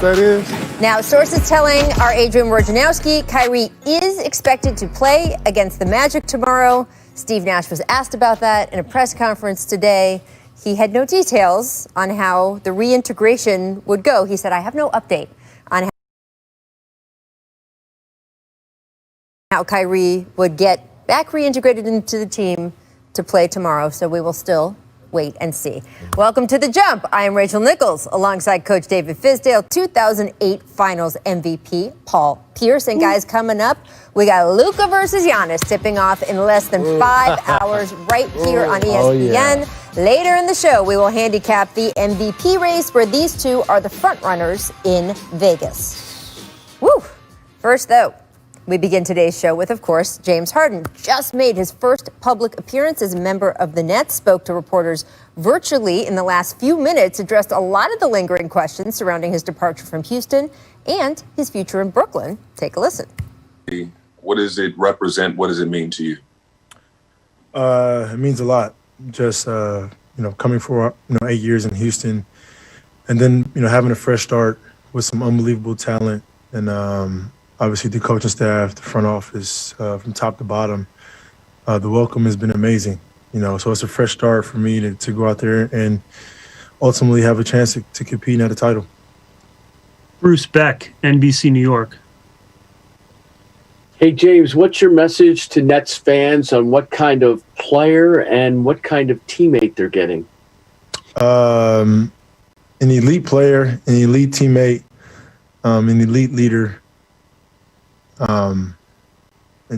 that is? Now, sources telling our Adrian Wojnarowski, Kyrie is expected to play against the Magic tomorrow. Steve Nash was asked about that in a press conference today. He had no details on how the reintegration would go. He said, I have no update on how Kyrie would get back reintegrated into the team to play tomorrow. So we will still wait and see. Welcome to The Jump. I am Rachel Nichols, alongside Coach David Fizdale, 2008 Finals MVP Paul Pierce. And guys, coming up, we got Luka versus Giannis tipping off in less than 5 hours right here on ESPN. Later in the show, we will handicap the MVP race, where these two are the front runners in Vegas. Woo! First, though, we begin today's show with, of course, James Harden. Just made his first public appearance as a member of the Nets, spoke to reporters virtually in the last few minutes, addressed a lot of the lingering questions surrounding his departure from Houston and his future in Brooklyn. Take a listen. What does it represent? What does it mean to you? It means a lot. Just, coming for, 8 years in Houston, and then, having a fresh start with some unbelievable talent, and obviously the coaching staff, the front office, from top to bottom. The welcome has been amazing, so it's a fresh start for me to go out there and ultimately have a chance to compete at a title. Bruce Beck, NBC New York. Hey, James, what's your message to Nets fans on what kind of player and what kind of teammate they're getting? An elite player, an elite teammate, an elite leader, and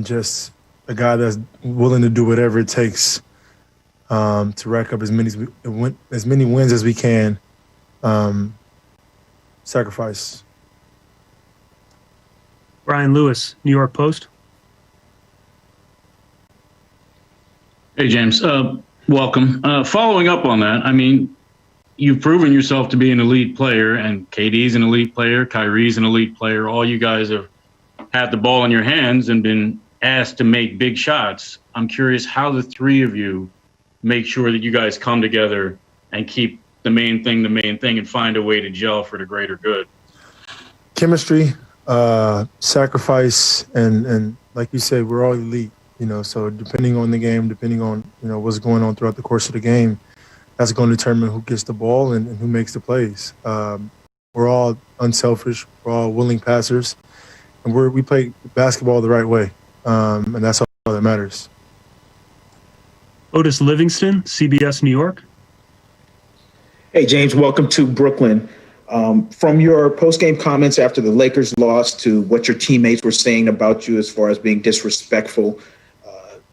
just a guy that's willing to do whatever it takes to rack up as many wins as we can. Sacrifice. Brian Lewis, New York Post. Hey, James. Welcome. Following up on that, I mean, you've proven yourself to be an elite player, and KD's an elite player, Kyrie's an elite player. All you guys have had the ball in your hands and been asked to make big shots. I'm curious how the three of you make sure that you guys come together and keep the main thing, and find a way to gel for the greater good. Chemistry, sacrifice, and like you said, we're all elite, so depending on the game, depending on, what's going on throughout the course of the game, that's going to determine who gets the ball and who makes the plays. We're all unselfish. We're all willing passers. And we play basketball the right way, and that's all that matters. Otis Livingston, CBS New York. Hey, James, welcome to Brooklyn. From your post-game comments after the Lakers lost to what your teammates were saying about you as far as being disrespectful,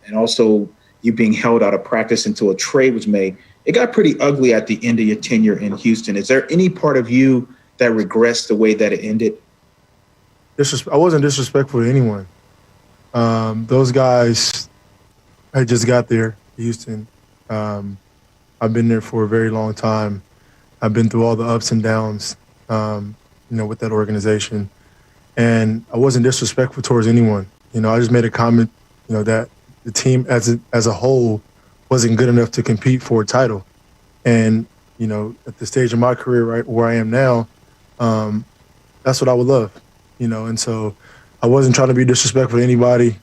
and also you being held out of practice until a trade was made, it got pretty ugly at the end of your tenure in Houston. Is there any part of you that regrets the way that it ended? I wasn't disrespectful to anyone. Those guys, I just got there, Houston. I've been there for a very long time. I've been through all the ups and downs, with that organization. And I wasn't disrespectful towards anyone. I just made a comment, that the team as a whole wasn't good enough to compete for a title. And, at the stage of my career, right where I am now, that's what I would love. And so I wasn't trying to be disrespectful to anybody,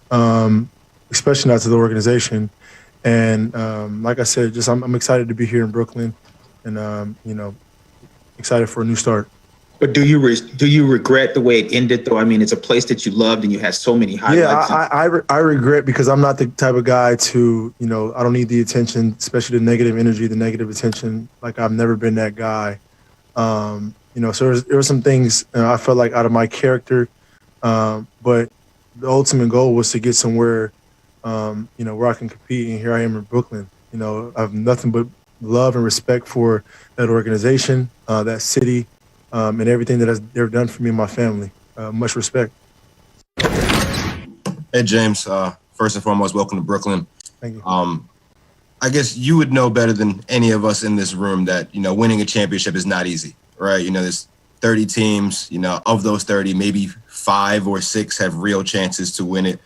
especially not to the organization. And like I said, I'm excited to be here in Brooklyn, and excited for a new start. But do you regret the way it ended, though? I mean, it's a place that you loved and you had so many highlights. Yeah, I regret, because I'm not the type of guy to, I don't need the attention, especially the negative energy, the negative attention. Like, I've never been that guy. So there were some things I felt like out of my character, but the ultimate goal was to get somewhere, where I can compete, and here I am in Brooklyn. I have nothing but love and respect for that organization, that city, and everything that they've done for me and my family. Much respect. Hey, James. First and foremost, welcome to Brooklyn. Thank you. I guess you would know better than any of us in this room that, winning a championship is not easy, right? There's 30 teams, of those 30, maybe 5 or 6 have real chances to win it.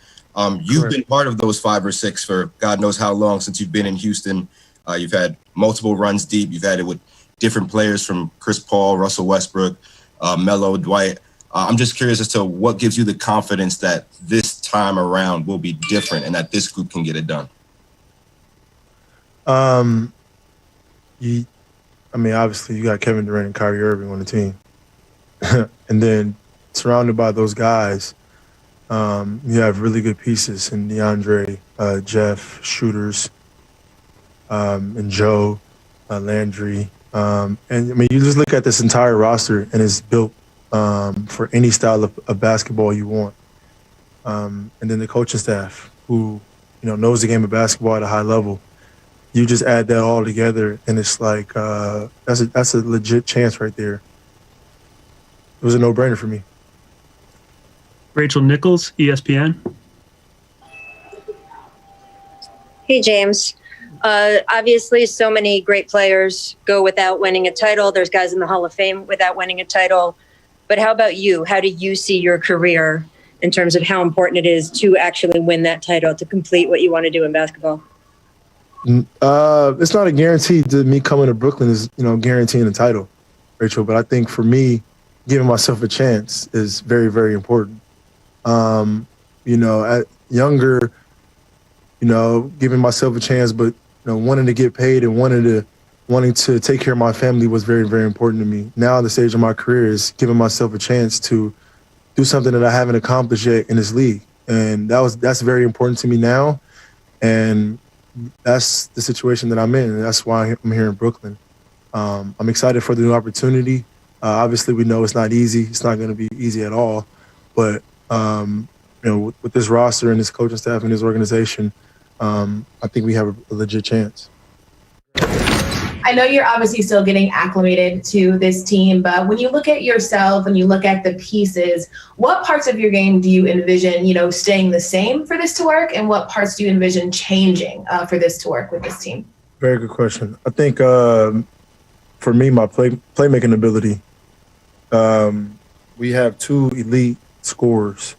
You've been part of those 5 or 6 for God knows how long since you've been in Houston. You've had multiple runs deep. You've had it with different players from Chris Paul, Russell Westbrook, Melo, Dwight. I'm just curious as to what gives you the confidence that this time around will be different and that this group can get it done. Obviously you got Kevin Durant and Kyrie Irving on the team. And then surrounded by those guys, you have really good pieces in DeAndre, Jeff, shooters, and Joe, Landry. You just look at this entire roster and it's built for any style of basketball you want. And then the coaching staff who, knows the game of basketball at a high level. You just add that all together and it's like, that's a legit chance right there. It was a no-brainer for me. Rachel Nichols, ESPN. Hey, James. Obviously, so many great players go without winning a title. There's guys in the Hall of Fame without winning a title. But how about you? How do you see your career in terms of how important it is to actually win that title, to complete what you want to do in basketball? It's not a guarantee that me coming to Brooklyn is, guaranteeing a title, Rachel. But I think for me, giving myself a chance is very, very important. At younger, giving myself a chance, but wanting to get paid and wanting to take care of my family was very, very important to me. Now, the stage of my career is giving myself a chance to do something that I haven't accomplished yet in this league, and that's very important to me now, and that's the situation that I'm in, and that's why I'm here in Brooklyn. I'm excited for the new opportunity. Obviously, we know it's not easy. It's not going to be easy at all, but with this roster and this coaching staff and this organization, I think we have a legit chance. I know you're obviously still getting acclimated to this team, but when you look at yourself and you look at the pieces, what parts of your game do you envision, staying the same for this to work, and what parts do you envision changing for this to work with this team? Very good question. I think for me, my playmaking ability, we have two elite scorers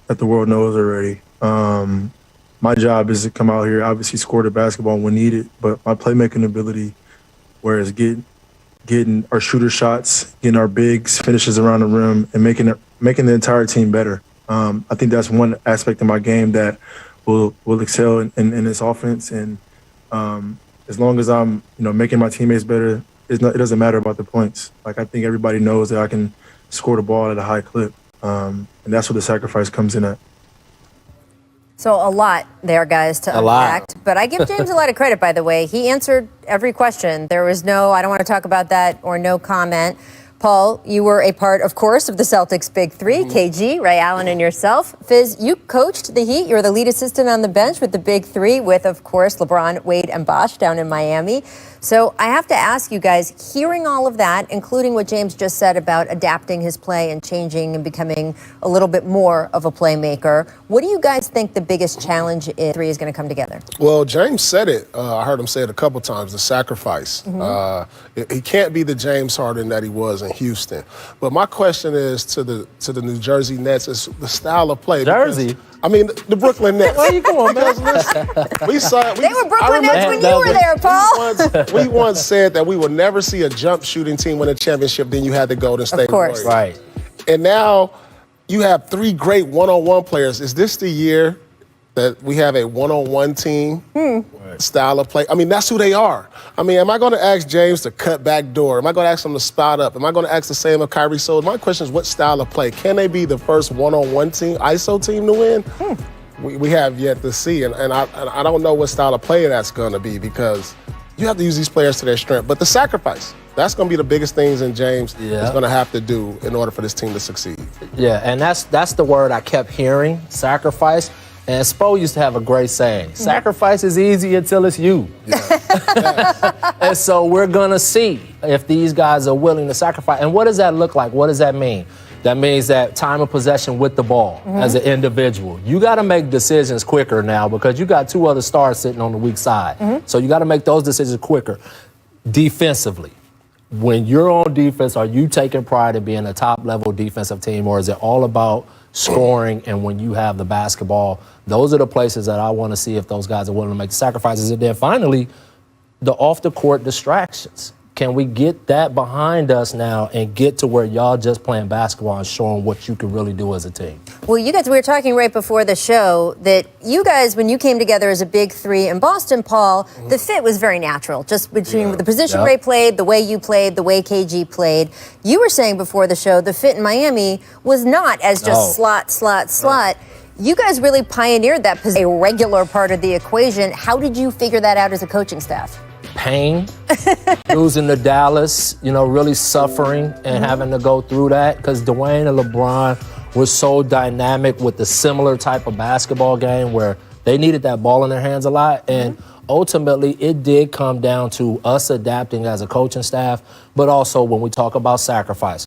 that the world knows already. My job is to come out here, obviously score the basketball when needed, but my playmaking ability, whereas getting our shooter shots, getting our bigs, finishes around the rim, and making the entire team better. I think that's one aspect of my game that will excel in this offense. And as long as I'm making my teammates better, it doesn't matter about the points. Like, I think everybody knows that I can score the ball at a high clip, and that's where the sacrifice comes in at. So a lot there, guys, to unpack. But I give James a lot of credit, by the way. He answered every question. There was no, I don't want to talk about that, or no comment. Paul, you were a part, of course, of the Celtics' Big Three, KG, Ray Allen, and yourself. Fizz, you coached the Heat. You were the lead assistant on the bench with the Big Three with, of course, LeBron, Wade, and Bosh down in Miami. So I have to ask you guys, hearing all of that, including what James just said about adapting his play and changing and becoming a little bit more of a playmaker, what do you guys think the biggest challenge is three is going to come together? Well, James said it. I heard him say it a couple times, the sacrifice. He can't be the James Harden that he was in Houston. But my question is to the New Jersey Nets is the style of play. Jersey? The Brooklyn Nets. Where you going, man? They were Brooklyn Nets when you were there, Paul. We once said that we would never see a jump shooting team win a championship, then you had the Golden State Warriors. Right. And now you have three great one-on-one players. Is this the year that we have a one-on-one team style of play? That's who they are. Am I going to ask James to cut back door? Am I going to ask him to spot up? Am I going to ask the same of Kyrie? So my question is, what style of play? Can they be the first one-on-one team, ISO team to win? We have yet to see, and I don't know what style of play that's going to be, because you have to use these players to their strength. But the sacrifice, that's going to be the biggest things in James is going to have to do in order for this team to succeed. Yeah, and that's the word I kept hearing, sacrifice. And Spo used to have a great saying, sacrifice is easy until it's you. And so we're going to see if these guys are willing to sacrifice. And what does that look like? What does that mean? That means that time of possession with the ball as an individual. You got to make decisions quicker now because you got two other stars sitting on the weak side. So you got to make those decisions quicker. Defensively, when you're on defense, are you taking pride in being a top-level defensive team, or is it all about scoring and when you have the basketball? Those are the places that I want to see if those guys are willing to make the sacrifices. And then finally, the off-the-court distractions. Can we get that behind us now and get to where y'all just playing basketball and showing what you can really do as a team? Well, you guys, we were talking right before the show that you guys, when you came together as a big three in Boston, Paul, the fit was very natural, just between the position Ray played, the way you played, the way KG played. You were saying before the show the fit in Miami was not as just slot. You guys really pioneered that position, a regular part of the equation. How did you figure that out as a coaching staff? Pain, losing to Dallas, really suffering and having to go through that because Dwayne and LeBron were so dynamic with the similar type of basketball game where they needed that ball in their hands a lot. And ultimately, it did come down to us adapting as a coaching staff, but also when we talk about sacrifice.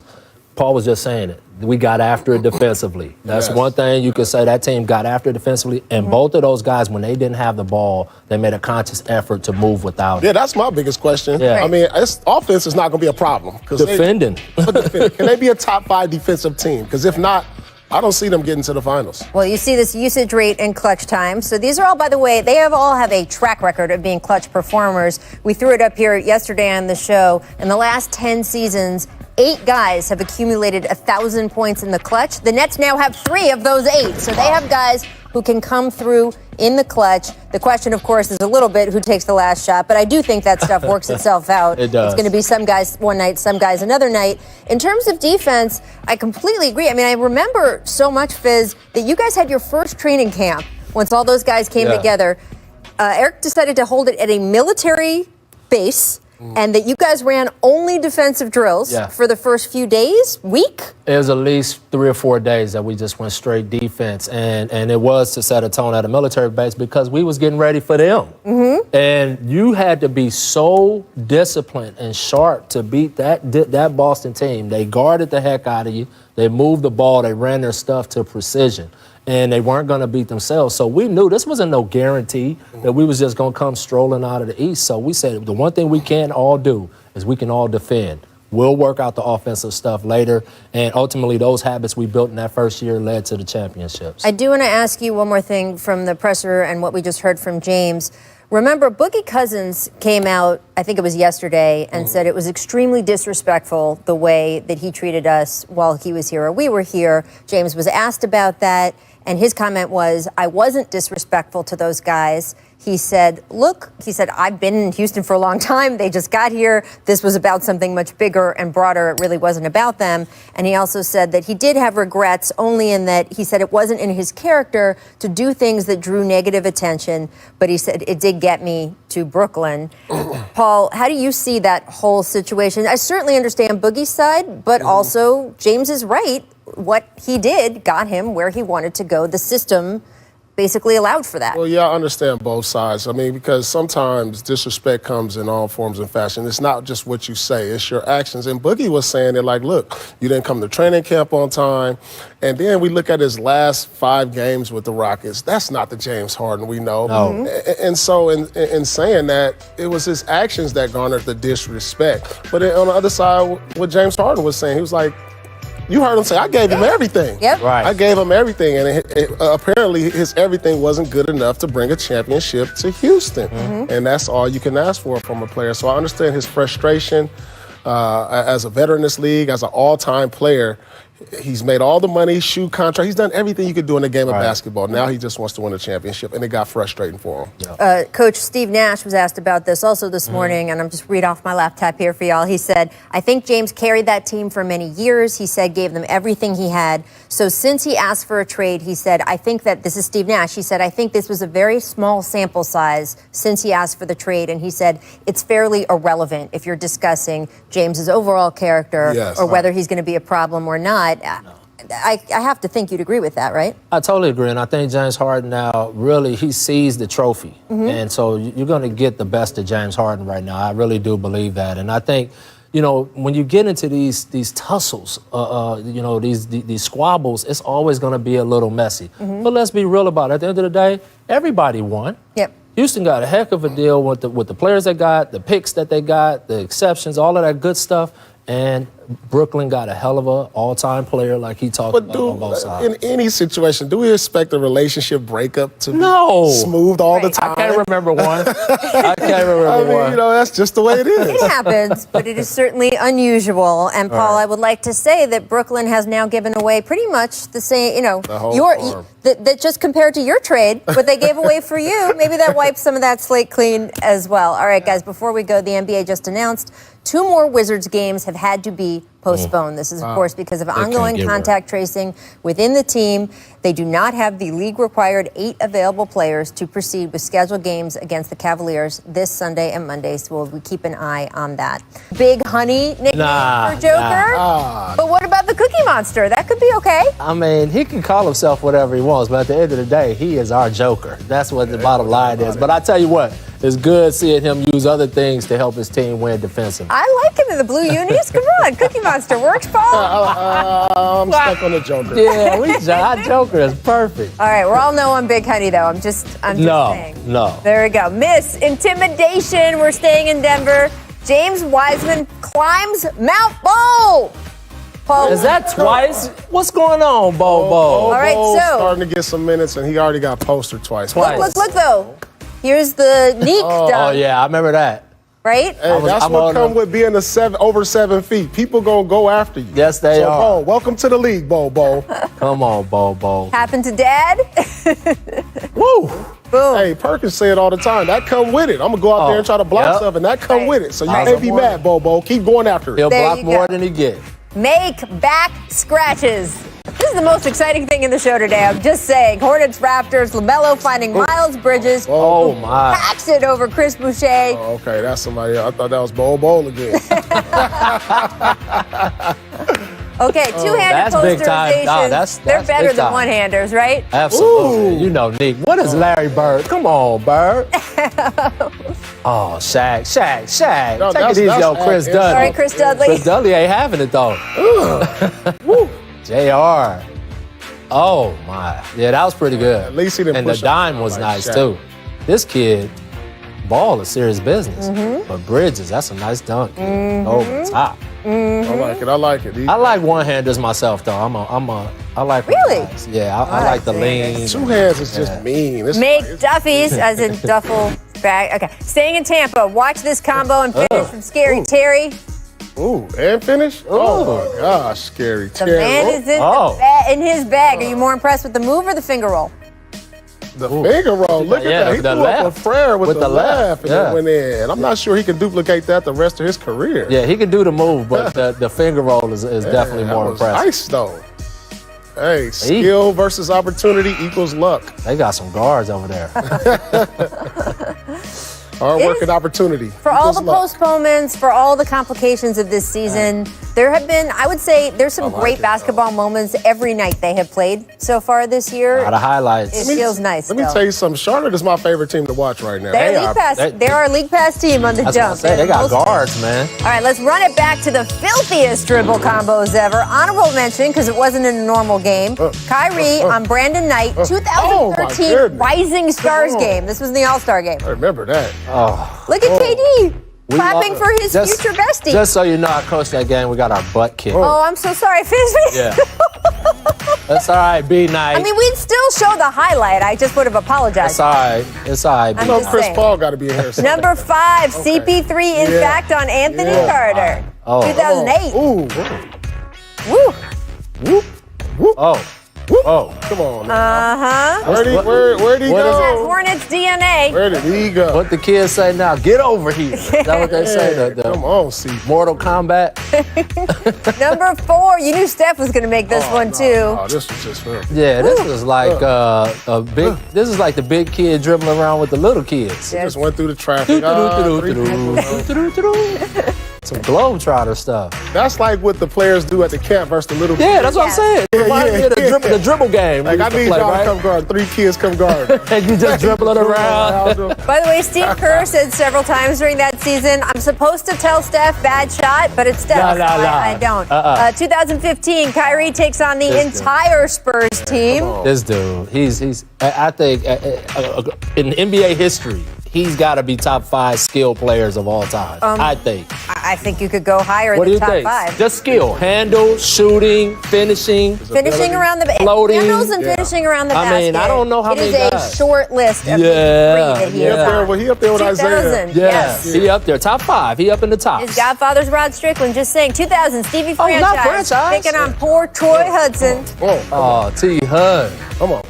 Paul was just saying it. We got after it defensively. That's one thing you could say. That team got after it defensively. And both of those guys, when they didn't have the ball, they made a conscious effort to move without it. Yeah, that's my biggest question. Yeah. I mean, offense is not going to be a problem. Defending. Can they be a top 5 defensive team? Because if not, I don't see them getting to the finals. Well, you see this usage rate and clutch time. So these are all, by the way, they all have a track record of being clutch performers. We threw it up here yesterday on the show. In the last 10 seasons, 8 guys have accumulated 1,000 points in the clutch. The Nets now have 3 of those 8. So they have guys who can come through in the clutch. The question, of course, is a little bit who takes the last shot. But I do think that stuff works itself out. It does. It's going to be some guys one night, some guys another night. In terms of defense, I completely agree. I mean, I remember so much, Fizz, that you guys had your first training camp once all those guys came together. Eric decided to hold it at a military base. And that you guys ran only defensive drills for the first few days, week? It was at least 3 or 4 days that we just went straight defense. And it was to set a tone at a military base because we was getting ready for them. And you had to be so disciplined and sharp to beat that Boston team. They guarded the heck out of you. They moved the ball. They ran their stuff to precision. And they weren't going to beat themselves. So we knew this wasn't no guarantee that we was just going to come strolling out of the East. So we said the one thing we can all do is we can all defend. We'll work out the offensive stuff later. And ultimately, those habits we built in that first year led to the championships. I do want to ask you one more thing from the presser and what we just heard from James. Remember, Boogie Cousins came out, I think it was yesterday, and said it was extremely disrespectful the way that he treated us while he was here or we were here. James was asked about that. And his comment was, I wasn't disrespectful to those guys. He said, I've been in Houston for a long time. They just got here. This was about something much bigger and broader. It really wasn't about them. And he also said that he did have regrets only in that he said it wasn't in his character to do things that drew negative attention. But he said it did get me to Brooklyn. Paul, how do you see that whole situation? I certainly understand Boogie's side, but also James is right. What he did got him where he wanted to go. The system basically allowed for that. Well, yeah, I understand both sides. I mean, because sometimes disrespect comes in all forms and fashion. It's not just what you say, it's your actions. And Boogie was saying it like, look, you didn't come to training camp on time. And then we look at his last 5 games with the Rockets. That's not the James Harden we know. No. And so in saying that, it was his actions that garnered the disrespect. But on the other side, what James Harden was saying, he was like, you heard him say, I gave him everything. Yep. Right. I gave him everything. And apparently his everything wasn't good enough to bring a championship to Houston. And that's all you can ask for from a player. So I understand his frustration as a veteran in this league, as an all-time player. He's made all the money, shoe contract. He's done everything you could do in the game of basketball. Now he just wants to win a championship, and it got frustrating for him. Coach Steve Nash was asked about this also this morning, and I'm just read off my laptop here for y'all. He said, I think James carried that team for many years. He said gave them everything he had. So since he asked for a trade, he said, I think that, this is Steve Nash, he said, I think this was a very small sample size since he asked for the trade. And he said, it's fairly irrelevant if you're discussing James's overall character or whether he's going to be a problem or not. I have to think you'd agree with that, right? I totally agree. And I think James Harden now, really, he sees the trophy. And so you're going to get the best of James Harden right now. I really do believe that. And I think, when you get into these tussles, these squabbles, it's always going to be a little messy. But let's be real about it. At the end of the day, everybody won. Yep. Houston got a heck of a deal with the players they got, the picks that they got, the exceptions, all of that good stuff. And Brooklyn got a hell of a all-time player like he talked about on both sides. In any situation, do we expect a relationship breakup to be smooth all the time? I can't remember one. That's just the way it is. It happens, but it is certainly unusual. And Paul, I would like to say that Brooklyn has now given away pretty much the same, the whole that just compared to your trade, what they gave away for you, maybe that wipes some of that slate clean as well. All right, guys, before we go, the NBA just announced 2 more Wizards games have had to be postponed. This is, of course, because of ongoing contact tracing within the team. They do not have the league-required 8 available players to proceed with scheduled games against the Cavaliers this Sunday and Monday, so we'll keep an eye on that. Big Honey nickname for Joker? But what about the Cookie Monster? That could be okay. I mean, he can call himself whatever he wants, but at the end of the day, he is our Joker. That's what the bottom line is. But I tell you what, it's good seeing him use other things to help his team win defensively. I like him in the blue unis. Come on, Cookie Monster works, Paul. I'm stuck on the Joker. Yeah, our Joker is perfect. All right, we're all no on Big Honey, though. I'm just saying. No. There we go. Miss Intimidation. We're staying in Denver. James Wiseman climbs Mount Bo. Paul, is that twice? What's going on, Bo? All right, so starting to get some minutes, and he already got postered twice. Look, though. Here's the Neek dunk. Oh, yeah, I remember that. Right? Hey, that's what comes with being over 7 feet. People gonna go after you. Yes, they are. Bo, welcome to the league, Bo. Come on, Bo. Happened to Dad? Woo! Boom. Hey, Perkins say it all the time. That come with it. I'm gonna go out there and try to block stuff, and that come with it. So you can't be mad, Bo. Keep going after it. He'll block more than he gets. Make back scratches. This is the most exciting thing in the show today. I'm just saying. Hornets, Raptors, LaMelo finding Miles Bridges. Oh, my. Packs it over Chris Boucher. Oh, okay, that's somebody else. I thought that was Bo again. Okay, two-handed posterizations. They're better than one-handers, right? Absolutely. Ooh. You know, Nick. What is Larry Bird? Come on, Bird. Oh, Shaq. No, take it easy, Chris Dudley. Sorry, Chris Dudley. Chris Dudley ain't having it, though. JR. Oh, my. Yeah, that was pretty good. At least he didn't And push the dime was nice, Shaq. too. This kid, ball is serious business. But Bridges, that's a nice dunk. Over top. I like it. I like one-handers myself, though. I like really? One-handers. Yeah, I like the lean. 2 hands is just mean. Make Duffies, as in duffel bag. Okay, staying in Tampa. Watch this combo and finish from Scary Terry. Ooh, and finish? Oh, my gosh, Scary Terry. The man is in his bag. Are you more impressed with the move or the finger roll? The finger roll. Look at that. He threw up a prayer with the left and it went in. And I'm not sure he can duplicate that the rest of his career. Yeah, he can do the move, but the finger roll is definitely more impressive. Nice, though. Hey, skill versus opportunity equals luck. They got some guards over there. Hard work and opportunity. For all the postponements, for all the complications of this season, there have been, I would say, there's some great basketball moments every night they have played so far this year. A lot of highlights. It feels nice. Let me tell you something. Charlotte is my favorite team to watch right now. They're our League Pass team on the jump. They got guards, man. All right, let's run it back to the filthiest dribble combos ever. Honorable mention, because it wasn't in a normal game. Kyrie on Brandon Knight, 2013 Rising Stars game. This was in the All-Star game. I remember that. Oh. Look at KD clapping for his future bestie. Just so you know, I coached that game. We got our butt kicked. Oh, I'm so sorry. Yeah. That's all right, B-Night. I mean, we'd still show the highlight. I just would have apologized. It's all right. It's all right. I know Chris Paul got to be in here. Number 5, CP3 in fact on Anthony Carter. 2008. Woo. Woo. Oh, come on. Where'd he go? Hornets DNA. Where did he go? What the kids say now? Get over here. Is that what they say? Come on, see. Mortal Kombat. Number 4. You knew Steph was going to make this one too. Oh, this was just fair. Yeah, this is like a big. This is like the big kid dribbling around with the little kids. He just went through the traffic. Some Globetrotter stuff. That's like what the players do at the camp versus the little kids. Yeah, that's what I'm saying. Reminds me of the dribble game. Like, I need y'all to come guard. 3 kids come guard. And you just dribbling around. By the way, Steve Kerr said several times during that season, I'm supposed to tell Steph bad shot, but it's Steph. I don't. 2015, Kyrie takes on the entire Spurs team. This dude, he's I think in NBA history, he's got to be top 5 skill players of all time. I think. I think you could go higher What do than you top think? 5. Just skill, handle, shooting, finishing. Finishing around the floating. handles and finishing around the basket. I mean, I don't know how many It is guys. a short list of the 3 that he is on. He up there with 2000, Isaiah. yes. He up there, top 5. He up in the top. His godfather's Rod Strickland just saying 2000 Stevie Oh, not franchise. franchise. Picking on poor Troy Hudson. Oh, T. Hud. Come on.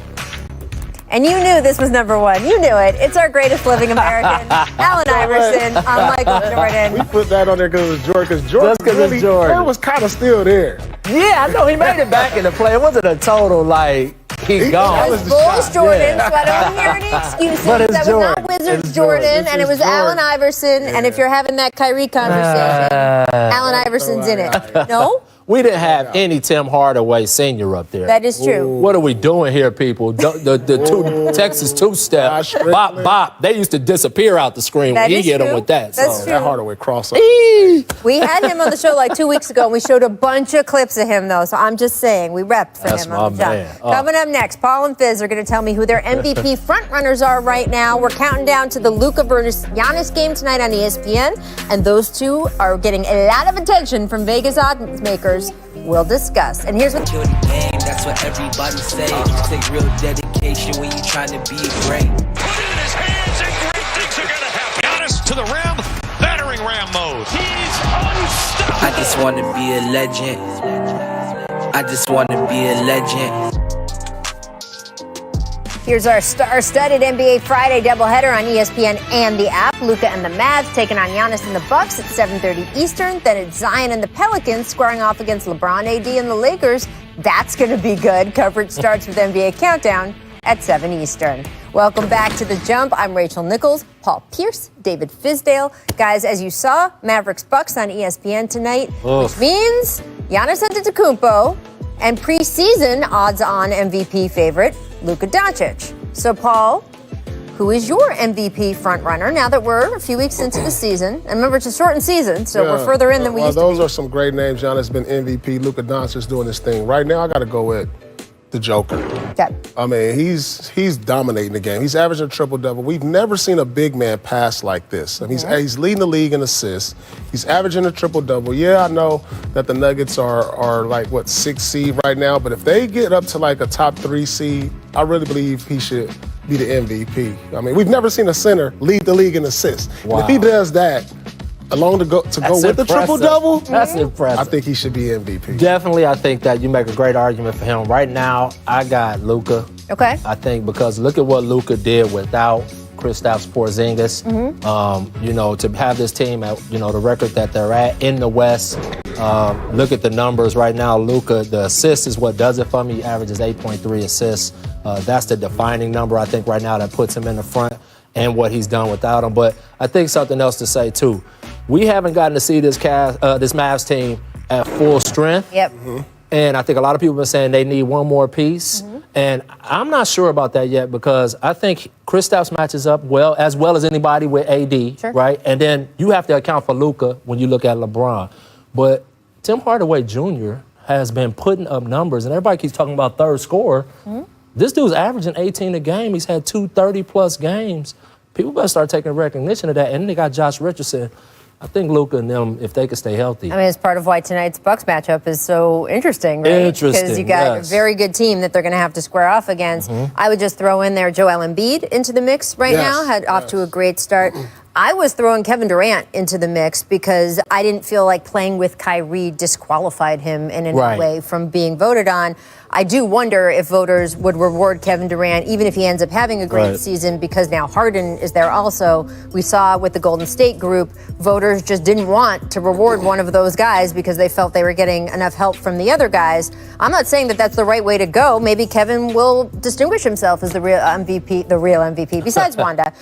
And you knew this was number 1. You knew it. It's our greatest living American, Allen Iverson on Michael Jordan. We put that on there because it was Jordan. Because Jordan, Just 'cause it's Jordan. was kind of still there. Yeah, I know he made it back in the play. It wasn't a total like he gone. It was Bulls Jordan, so I don't hear any excuses. But it's That was Jordan. not Wizards It's Jordan, Jordan. and it was It's Allen Jordan. Iverson. And if you're having that Kyrie conversation, Allen Iverson's in it. No? We didn't have any Tim Hardaway Sr. up there. That is true. What are we doing here, people? The two Texas two-step, Gosh, bop, bop. They used to disappear out the screen That when he is hit them true. with that. That's so. true. That Hardaway crossover. We had him on the show like 2 weeks ago, and we showed a bunch of clips of him, though. So I'm just saying, we repped for That's him on the my jump. man. Coming up next, Paul and Fizz are going to tell me who their MVP frontrunners are right now. We're counting down to the Luka versus Giannis game tonight on ESPN, and those two are getting a lot of attention from Vegas odds makers. We'll discuss. And here's what. Kill the game, that's what everybody say. It takes real dedication when you're trying to be great. Put it in his hands and great things are gonna happen. Giannis to the rim, battering ram mode. He's unstoppable. I just want to be a legend. I just want to be a legend. Here's our star-studded NBA Friday doubleheader on ESPN and the app. Luka and the Mavs taking on Giannis and the Bucks at 7:30 Eastern. Then it's Zion and the Pelicans squaring off against LeBron, AD, and the Lakers. That's going to be good. Coverage starts with NBA Countdown at 7 Eastern. Welcome back to The Jump. I'm Rachel Nichols, Paul Pierce, David Fizdale. Guys, as you saw, Mavericks Bucks on ESPN tonight, which means Giannis Antetokounmpo and preseason odds-on MVP favorite, Luka Doncic. So, Paul, who is your MVP frontrunner now that we're a few weeks into the season? And remember, it's a shortened season, so we're further in than we used to be. Those are some great names. Giannis been MVP. Luka Doncic doing his thing. Right now, I got to go with the Joker. Okay. I mean, he's dominating the game. He's averaging a triple-double. We've never seen a big man pass like this. I mean, he's leading the league in assists. He's averaging a triple-double. Yeah, I know that the Nuggets are like, 6 seed right now, but if they get up to like a top 3 seed, I really believe he should be the MVP. I mean, we've never seen a center lead the league in assists. Wow. And if he does that, along to go with the triple-double, That's impressive. I think he should be MVP. Definitely, I think that you make a great argument for him. Right now, I got Luka. Okay. I think because look at what Luka did without Kristaps Porzingis. To have this team at the record that they're at in the West. Look at the numbers right now. Luka, the assist is what does it for me. He averages 8.3 assists. That's the defining number I think right now that puts him in the front and what he's done without him. But I think something else to say too. We haven't gotten to see this Mavs team at full strength. Yep. And I think a lot of people have been saying they need one more piece. And I'm not sure about that yet because I think Kristaps matches up as well as anybody with AD, right? And then you have to account for Luka when you look at LeBron. But Tim Hardaway Jr. has been putting up numbers, and everybody keeps talking about third scorer. This dude's averaging 18 a game. He's had 2 30-plus games. People better start taking recognition of that. And then they got Josh Richardson. I think Luka and them, if they could stay healthy. I mean, it's part of why tonight's Bucks matchup is so interesting, right? Interesting, Because you got a very good team that they're going to have to square off against. I would just throw in there Joel Embiid into the mix right now. Had off to a great start. I was throwing Kevin Durant into the mix because I didn't feel like playing with Kyrie disqualified him in any way from being voted on. I do wonder if voters would reward Kevin Durant, even if he ends up having a great season, because now Harden is there also. We saw with the Golden State group, voters just didn't want to reward one of those guys because they felt they were getting enough help from the other guys. I'm not saying that that's the right way to go. Maybe Kevin will distinguish himself as the real MVP, besides Wanda,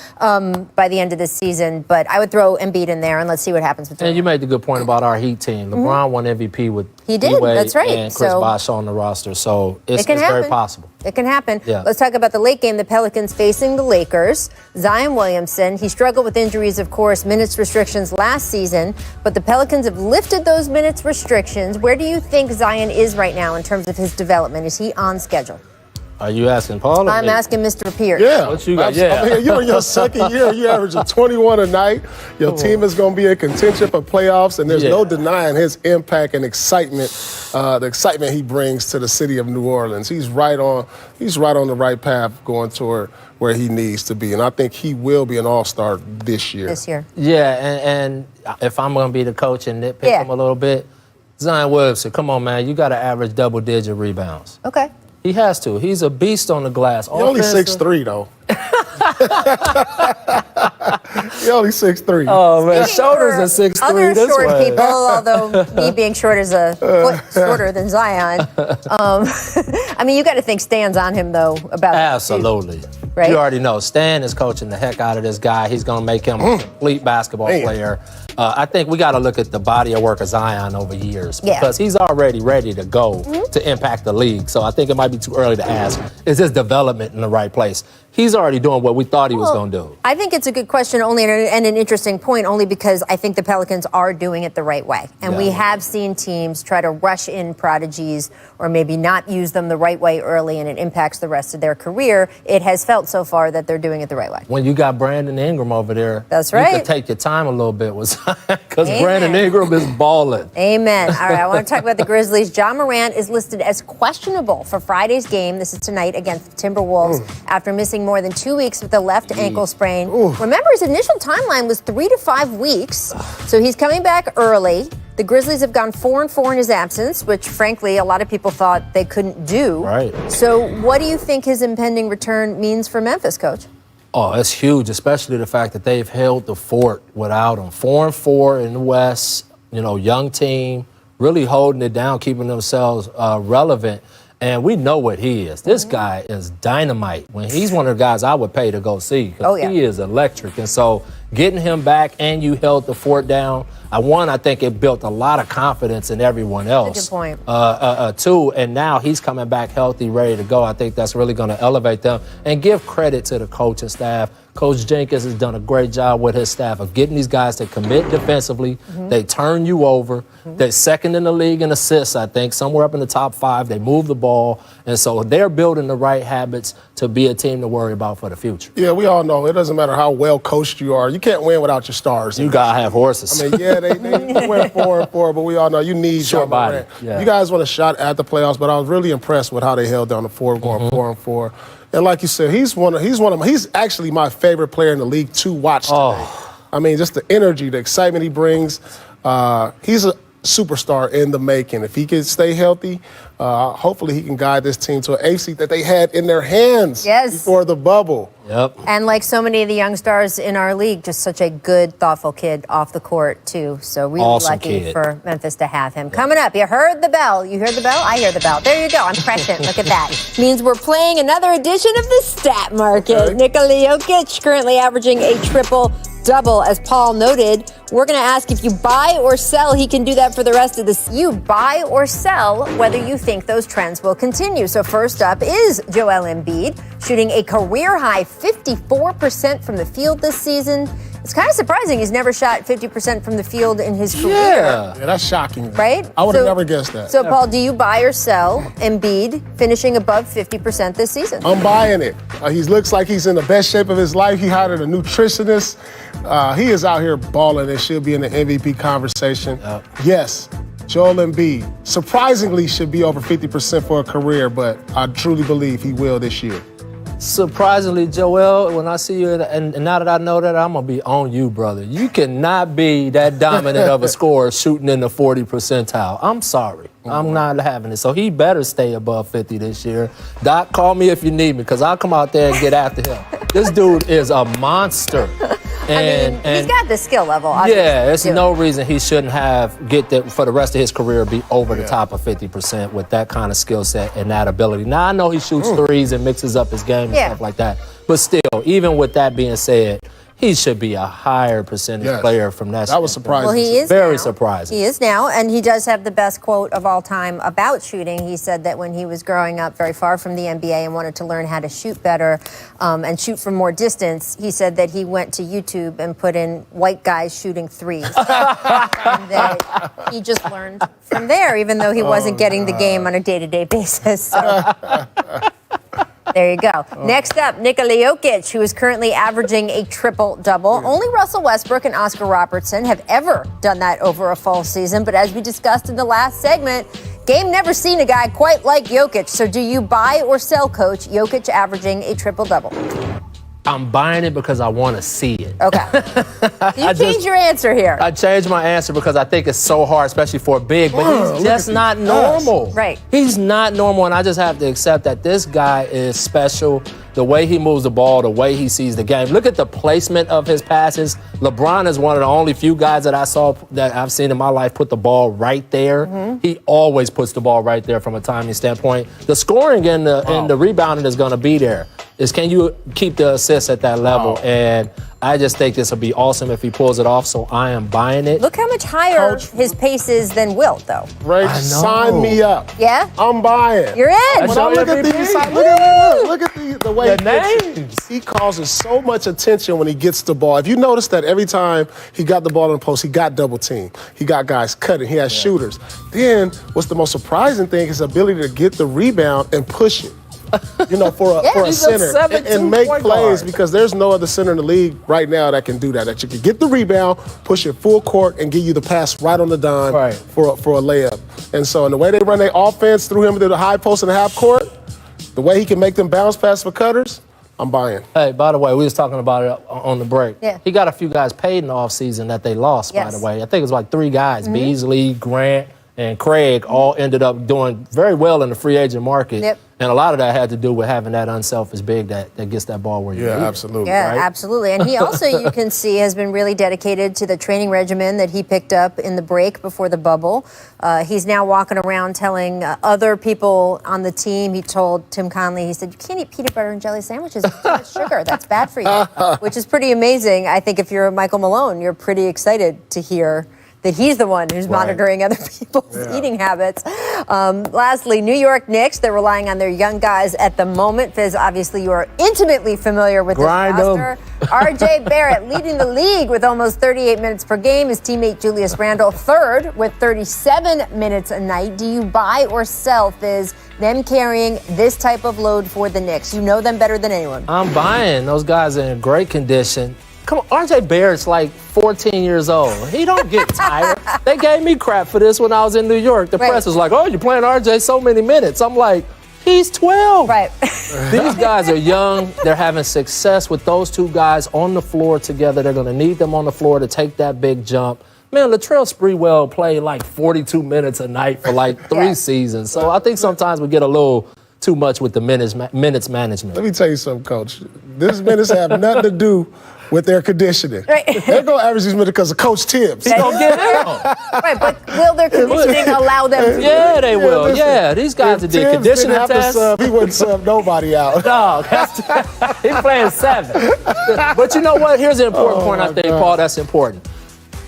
by the end of this season. But I would throw Embiid in there and let's see what happens with Durant. And you made the good point about our Heat team. LeBron won MVP with D-Wade that's right. and Chris Bosh on the roster. So it's very possible. It can happen. Yeah. Let's talk about the late game. The Pelicans facing the Lakers. Zion Williamson, he struggled with injuries, of course, minutes restrictions last season, but the Pelicans have lifted those minutes restrictions. Where do you think Zion is right now in terms of his development? Is he on schedule? Are you asking Paul? I'm asking Mr. Pierce. Yeah. What you got? I mean, you're in your second year. You're averaging 21 a night. Your team is going to be in contention for playoffs, and there's no denying his impact and excitement, the excitement he brings to the city of New Orleans. He's right on the right path going toward where he needs to be, and I think he will be an all-star this year. Yeah, and if I'm going to be the coach and nitpick him a little bit, Zion Williamson, come on, man, you got to average double-digit rebounds. Okay. He has to. He's a beast on the glass. He's only 6'3", though. He's only 6'3". Oh, man. Shoulders are 6'3". Other this short way. people, although me being short is a foot shorter than Zion. I mean, you got to think Stan's on him, though, about Absolutely. Right? You already know. Stan is coaching the heck out of this guy. He's going to make him a complete basketball player. I think we got to look at the body of work of Zion over years because he's already ready to go to impact the league. So I think it might be too early to ask, is his development in the right place? He's already doing what we thought he was going to do. I think it's a good question and an interesting point only because I think the Pelicans are doing it the right way. And we have seen teams try to rush in prodigies or maybe not use them the right way early and it impacts the rest of their career. It has felt so far that they're doing it the right way. When you got Brandon Ingram over there, that's you right. could take your time a little bit with because Brandon Ingram is balling. Amen. All right, I want to talk about the Grizzlies. Ja Morant is listed as questionable for Friday's game. This is tonight against the Timberwolves after missing more than 2 weeks with a left ankle sprain. Remember, his initial timeline was 3 to 5 weeks, so he's coming back early. The Grizzlies have gone 4-4 in his absence, which, frankly, a lot of people thought they couldn't do. Right. So what do you think his impending return means for Memphis, Coach? Oh, it's huge, especially the fact that they've held the fort without him. 4-4 in the West, young team, really holding it down, keeping themselves relevant. And we know what he is. This guy is dynamite. When he's one of the guys I would pay to go see because he is electric. And so getting him back and you held the fort down, I think it built a lot of confidence in everyone else. That's a good point. Too. And now he's coming back healthy, ready to go. I think that's really going to elevate them and give credit to the coaching staff. Coach Jenkins has done a great job with his staff of getting these guys to commit defensively. They turn you over. They're second in the league in assists, I think, somewhere up in the top 5. They move the ball. And so they're building the right habits to be a team to worry about for the future. Yeah, we all know it doesn't matter how well coached you are. You can't win without your stars. You got to have horses. I mean, they went 4-4, but we all know you need short body. Yeah. You guys want a shot at the playoffs, but I was really impressed with how they held down the fort, going 4-4. And like you said, he's actually my favorite player in the league to watch today. I mean, just the energy, the excitement he brings. He's a superstar in the making. If he can stay healthy, hopefully he can guide this team to an eighth seed that they had in their hands before the bubble. Yep. And like so many of the young stars in our league, just such a good, thoughtful kid off the court, too. So really lucky for Memphis to have him. Coming up, you heard the bell. You heard the bell? I hear the bell. There you go. I'm prescient. Look at that. Means we're playing another edition of the Stat Market. Nikola Jokic currently averaging a triple-double, as Paul noted. We're going to ask if you buy or sell. He can do that for the rest of this. You buy or sell whether you think those trends will continue. So first up is Joel Embiid, shooting a career-high 54% from the field this season. It's kind of surprising he's never shot 50% from the field in his career. Yeah, that's shocking. Right? I would have never guessed that. So, Paul, do you buy or sell Embiid finishing above 50% this season? I'm buying it. He looks like he's in the best shape of his life. He hired a nutritionist. He is out here balling and should be in the MVP conversation. Yes, Joel Embiid surprisingly should be over 50% for a career, but I truly believe he will this year. Surprisingly, Joel, when I see you, and now that I know that, I'm going to be on you, brother. You cannot be that dominant of a scorer shooting in the 40 percentile. I'm sorry. I'm not having it. So he better stay above 50 this year. Doc, call me if you need me, because I'll come out there and get after him. This dude is a monster. And he's got the skill level, obviously. Yeah, there's no reason he shouldn't get that for the rest of his career, be over the top of 50% with that kind of skill set and that ability. Now, I know he shoots threes and mixes up his game and stuff like that. But still, even with that being said, he should be a higher percentage player from that. That was surprising. Well, he is very now. surprising. He is now, and he does have the best quote of all time about shooting. He said that when he was growing up very far from the NBA and wanted to learn how to shoot better and shoot from more distance, he said that he went to YouTube and put in white guys shooting threes. And that he just learned from there, even though he wasn't getting the game on a day-to-day basis. So. There you go. Next up, Nikola Jokic, who is currently averaging a triple-double. Only Russell Westbrook and Oscar Robertson have ever done that over a full season. But as we discussed in the last segment, game never seen a guy quite like Jokic. So do you buy or sell, Coach, Jokic averaging a triple-double? I'm buying it because I want to see it. Okay. You changed your answer here. I changed my answer because I think it's so hard, especially for a big, but he's just not normal. Right. He's not normal, and I just have to accept that this guy is special. The way he moves the ball, the way he sees the game. Look at the placement of his passes. LeBron is one of the only few guys that I've seen in my life put the ball right there. Mm-hmm. He always puts the ball right there from a timing standpoint. The scoring and the rebounding is going to be there. Can you keep the assists at that level? And I just think this will be awesome if he pulls it off, so I am buying it. Look how much higher his pace is than Wilt, though. Right, sign me up. Yeah? I'm buying. You're in. When I look at these, look at the way he causes so much attention when he gets the ball. If you notice that every time he got the ball in the post, he got double teamed. He got guys cutting. He has shooters. Then what's the most surprising thing is his ability to get the rebound and push it. For a center and make plays, because there's no other center in the league right now that can do that you can get the rebound, push it full court, and give you the pass right on the dime for a layup. And so in the way they run their offense through him to the high post and the half court, the way he can make them bounce pass for cutters, I'm buying. Hey, by the way, we was talking about it on the break. Yeah. He got a few guys paid in the offseason that they lost, by the way. I think it was like 3 guys, Mm-hmm. Beasley, Grant, and Craig all ended up doing very well in the free agent market. Yep. And a lot of that had to do with having that unselfish big that gets that ball where you need it. Absolutely. Yeah, right? absolutely. And he also, you can see, has been really dedicated to the training regimen that he picked up in the break before the bubble. He's now walking around telling other people on the team, he told Tim Conley, he said, you can't eat peanut butter and jelly sandwiches with too much sugar. That's bad for you, which is pretty amazing. I think if you're Michael Malone, you're pretty excited to hear that he's the one who's monitoring other people's eating habits. Lastly, New York Knicks, they're relying on their young guys at the moment. Fizz, obviously you are intimately familiar with this roster. RJ Barrett leading the league with almost 38 minutes per game. His teammate Julius Randle third with 37 minutes a night. Do you buy or sell, Fizz, them carrying this type of load for the Knicks? You know them better than anyone. I'm buying. Those guys are in great condition. Come on, RJ Barrett's like 14 years old. He don't get tired. They gave me crap for this when I was in New York. The press was like, oh, you're playing RJ so many minutes. I'm like, he's 12. Right. These guys are young. They're having success with those 2 guys on the floor together. They're going to need them on the floor to take that big jump. Man, Latrell Sprewell played like 42 minutes a night for like 3 seasons. So I think sometimes we get a little too much with the minutes management. Let me tell you something, Coach. These minutes have nothing to do with their conditioning. Right. They're going to average these minutes because of Coach Tibbs. He's going to get out. Right, but will their conditioning allow them to? Yeah, they will. Yeah, these guys that did conditioning tests. He wouldn't sub nobody out. No, he's playing 7. But you know what? Here's the important point, I think, Paul, that's important.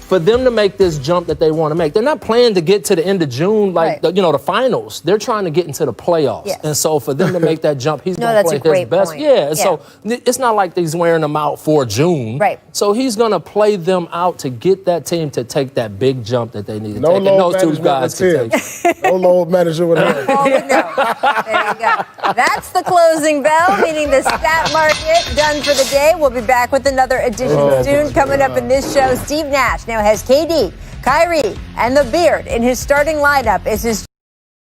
For them to make this jump that they want to make, they're not planning to get to the end of June like the finals. They're trying to get into the playoffs. Yes. And so for them to make that jump, he's going to play his best. Point. Yeah, and so it's not like he's wearing them out for June. Right. So he's going to play them out to get that team to take that big jump that they need to no take. And those 2 guys can take. No load manager with him. Oh, no. There you go. That's the closing bell, meaning the stat market done for the day. We'll be back with another edition soon. Coming up in this show, Steve Nash now has KD, Kyrie, and the Beard in his starting lineup as his